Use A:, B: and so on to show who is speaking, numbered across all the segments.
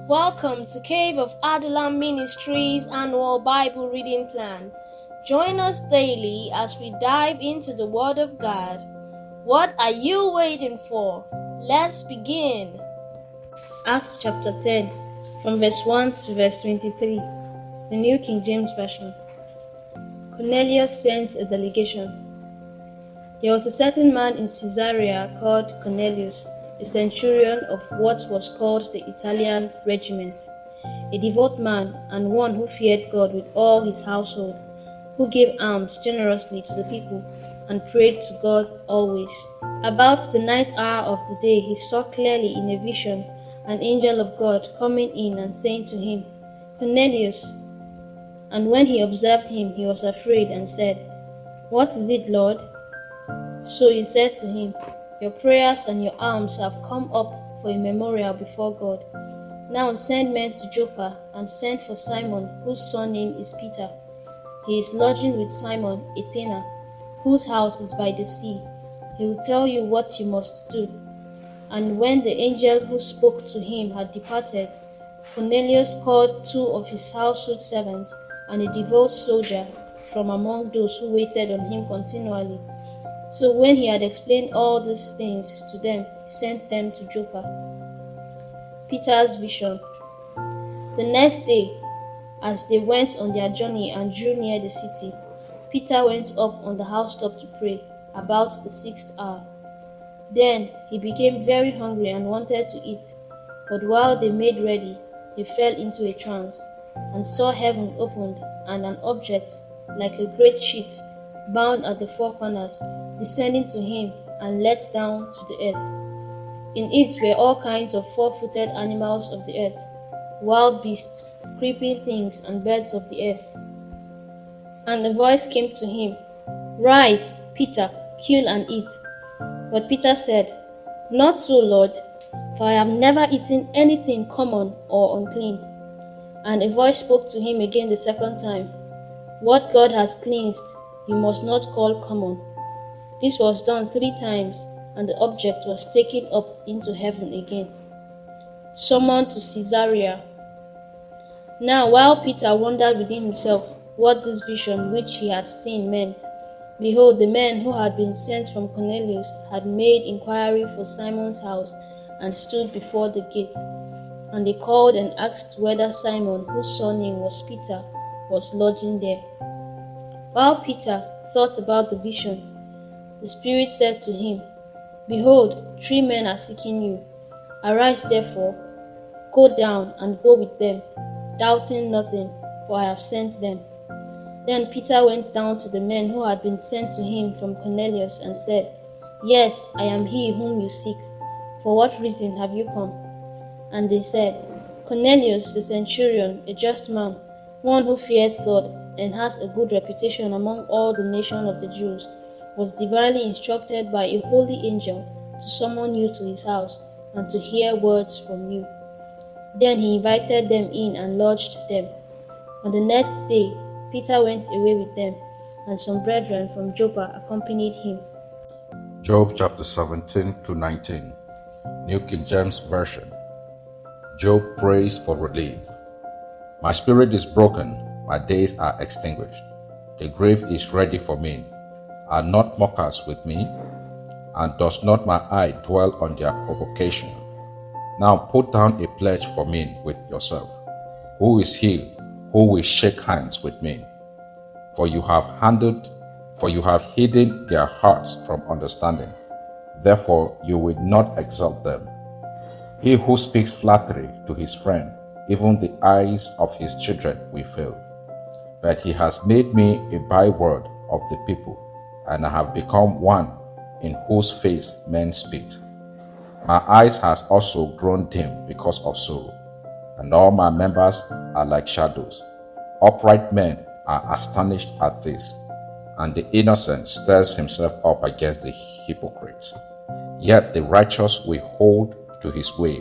A: Welcome to Cave of Adullam Ministries annual Bible reading plan. Join us daily as we dive into the Word of God. What are you waiting for? Let's begin. Acts chapter 10, from verse 1 to verse 23, the New King James Version. Cornelius sends a delegation. There was a certain man in Caesarea called Cornelius, a centurion of what was called the Italian regiment, a devout man and one who feared God with all his household, who gave alms generously to the people and prayed to God always. About the ninth hour of the day he saw clearly in a vision an angel of God coming in and saying to him, "Cornelius." And when he observed him, he was afraid and said, "What is it, Lord?" So he said to him, "Your prayers and your alms have come up for a memorial before God. Now send men to Joppa and send for Simon, whose surname is Peter. He is lodging with Simon, a tanner, whose house is by the sea. He will tell you what you must do." And when the angel who spoke to him had departed, Cornelius called 2 of his household servants and a devout soldier from among those who waited on him continually. So when he had explained all these things to them, he sent them to Joppa. Peter's vision. The next day, as they went on their journey and drew near the city, Peter went up on the housetop to pray, about the 6th hour. Then he became very hungry and wanted to eat. But while they made ready, he fell into a trance, and saw heaven opened, and an object, like a great sheet, bound at the four corners, descending to him and let down to the earth. In it were all kinds of four-footed animals of the earth, wild beasts, creeping things, and birds of the air. And a voice came to him, "Rise, Peter, kill and eat." But Peter said, "Not so, Lord, for I have never eaten anything common or unclean." And a voice spoke to him again the second time, "What God has cleansed, you must not call common." This was done 3 times, and the object was taken up into heaven again. Summoned to Caesarea. Now while Peter wondered within himself what this vision which he had seen meant, behold, the men who had been sent from Cornelius had made inquiry for Simon's house and stood before the gate. And they called and asked whether Simon, whose surname was Peter, was lodging there. While Peter thought about the vision, the Spirit said to him, "Behold, 3 men are seeking you. Arise therefore, go down and go with them, doubting nothing, for I have sent them." Then Peter went down to the men who had been sent to him from Cornelius and said, "Yes, I am he whom you seek. For what reason have you come?" And they said, "Cornelius the centurion, a just man, one who fears God and has a good reputation among all the nation of the Jews, was divinely instructed by a holy angel to summon you to his house and to hear words from you." Then he invited them in and lodged them. On the next day, Peter went away with them, and some brethren from Joppa accompanied him.
B: Job chapter 17 to 19, New King James Version. Job prays for relief. My spirit is broken, my days are extinguished. The grave is ready for me. Are not mockers with me? And does not my eye dwell on their provocation? Now put down a pledge for me with yourself. Who is he who will shake hands with me? For you have hidden their hearts from understanding. Therefore you will not exalt them. He who speaks flattery to his friend, even the eyes of his children will fail. But he has made me a byword of the people, and I have become one in whose face men spit. My eyes has also grown dim because of sorrow, and all my members are like shadows. Upright men are astonished at this, and the innocent stirs himself up against the hypocrite. Yet the righteous will hold to his way,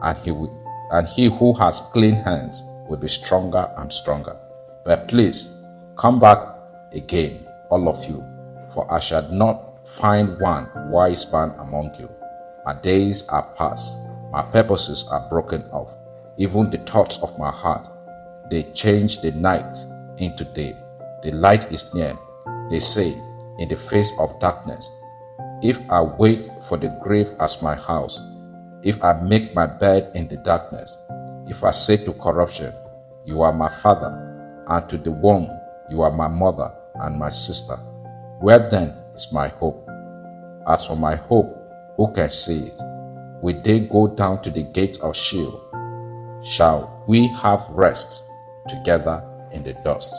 B: and he who has clean hands will be stronger and stronger. But please, come back again, all of you, for I shall not find one wise man among you. My days are past, my purposes are broken off. even the thoughts of my heart. They change the night into day. The light is near. They say, in the face of darkness. If I wait for the grave as my house, if I make my bed in the darkness, if I say to corruption, you are my father, and to the womb, you are my mother and my sister, where then is my hope? As for my hope, who can say it? Will they go down to the gates of Sheol? Shall we have rest together in the dust?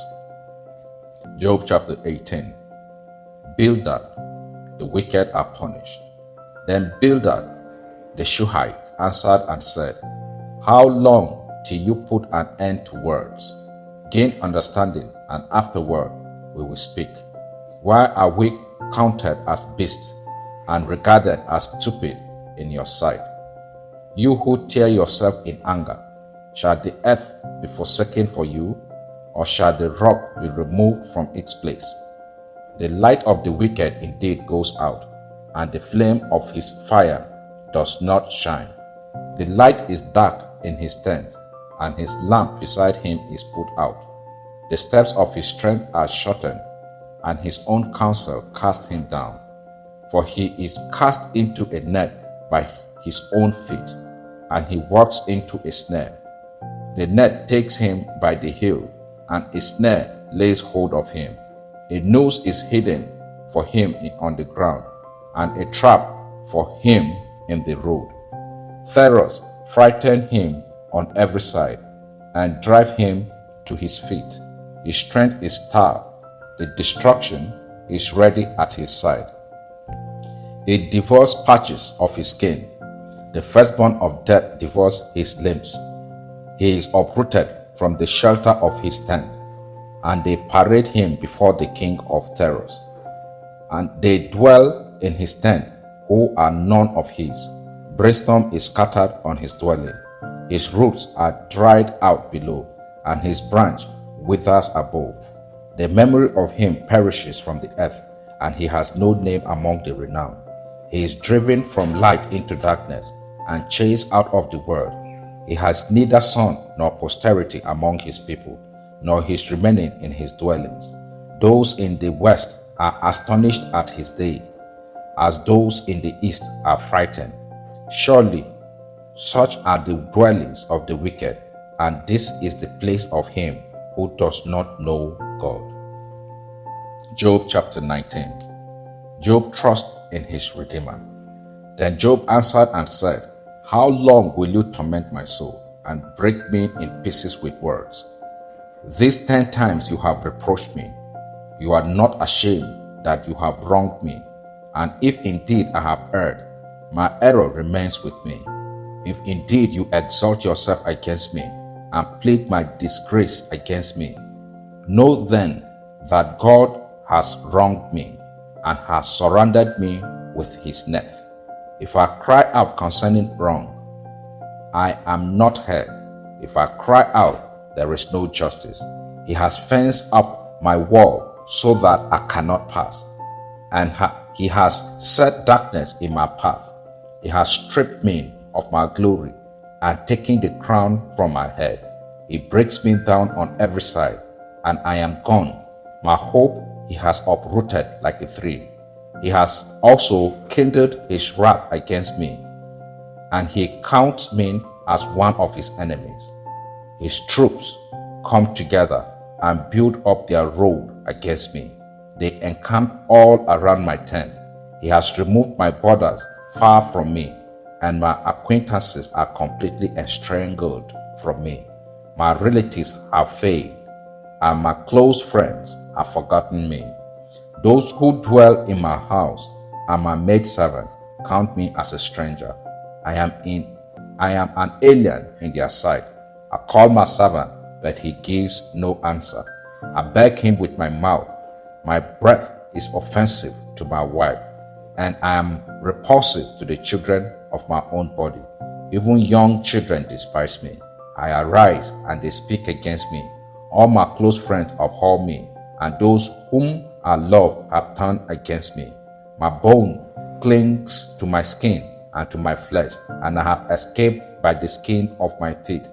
B: Job chapter 18. Bildad, the wicked are punished. Then Bildad the Shuhite answered and said, how long till you put an end to words? Gain understanding, and afterward we will speak. Why are we counted as beasts and regarded as stupid in your sight? You who tear yourself in anger, shall the earth be forsaken for you, or shall the rock be removed from its place? The light of the wicked indeed goes out, and the flame of his fire does not shine. The light is dark in his tent, and his lamp beside him is put out. The steps of his strength are shortened, and his own counsel cast him down. For he is cast into a net by his own feet, and he walks into a snare. The net takes him by the heel, and a snare lays hold of him. A noose is hidden for him on the ground, and a trap for him in the road. Terrors frighten him on every side, and drive him to his feet. His strength is starved, the destruction is ready at his side. It devours patches of his skin. The firstborn of death devours his limbs. He is uprooted from the shelter of his tent, and they parade him before the king of terrors. And they dwell in his tent who are none of his. Brimstone is scattered on his dwelling. His roots are dried out below, and his branch withers above. The memory of him perishes from the earth, and he has no name among the renowned. He is driven from light into darkness, and chased out of the world. He has neither son nor posterity among his people, nor his remaining in his dwellings. Those in the west are astonished at his day, as those in the east are frightened. Surely such are the dwellings of the wicked, and this is the place of him who does not know God. Job chapter 19. Job trusts in his Redeemer. Then Job answered and said, how long will you torment my soul, and break me in pieces with words? These 10 times you have reproached me. You are not ashamed that you have wronged me. And if indeed I have erred, my error remains with me. If indeed you exalt yourself against me, and plead my disgrace against me, know then that God has wronged me, and has surrounded me with his net. If I cry out concerning wrong, I am not heard. If I cry out, there is no justice. He has fenced up my wall so that I cannot pass, and he has set darkness in my path. He has stripped me of my glory, and taken the crown from my head. He breaks me down on every side, and I am gone. My hope he has uprooted like a tree. He has also kindled his wrath against me, and he counts me as one of his enemies. His troops come together and build up their road against me. They encamp all around my tent. He has removed my borders far from me, and my acquaintances are completely estranged from me. My relatives have failed, and my close friends have forgotten me. Those who dwell in my house and my maidservants count me as a stranger. I am an alien in their sight. I call my servant, but he gives no answer. I beg him with my mouth. My breath is offensive to my wife, and I am repulsive to the children of my own body. Even young children despise me. I arise, and they speak against me. All my close friends abhor me, and those whom I love have turned against me. My bone clings to my skin and to my flesh, and I have escaped by the skin of my teeth.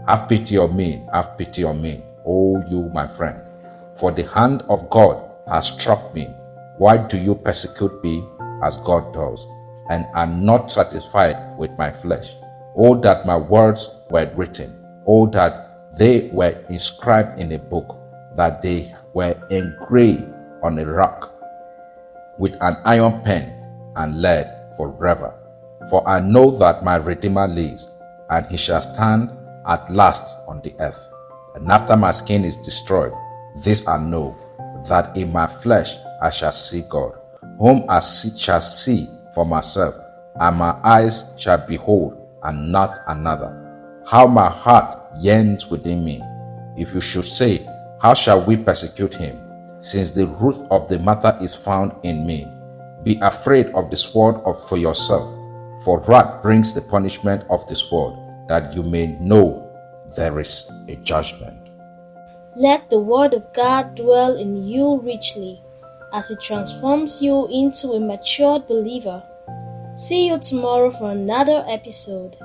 B: Have pity on me, have pity on me, O you my friend. For the hand of God has struck me. Why do you persecute me as God does, and are not satisfied with my flesh? Oh, that my words were written, oh, that they were inscribed in a book, that they were engraved on a rock with an iron pen and lead forever. For I know that my Redeemer lives, and he shall stand at last on the earth. And after my skin is destroyed, this I know, that in my flesh I shall see God, whom I shall see for myself, and my eyes shall behold, and not another. How my heart yearns within me! If you should say, how shall we persecute him? Since the root of the matter is found in me. Be afraid of the sword for yourself, for wrath brings the punishment of the sword, that you may know there is a judgment.
A: Let the word of God dwell in you richly, as it transforms you into a matured believer. See you tomorrow for another episode.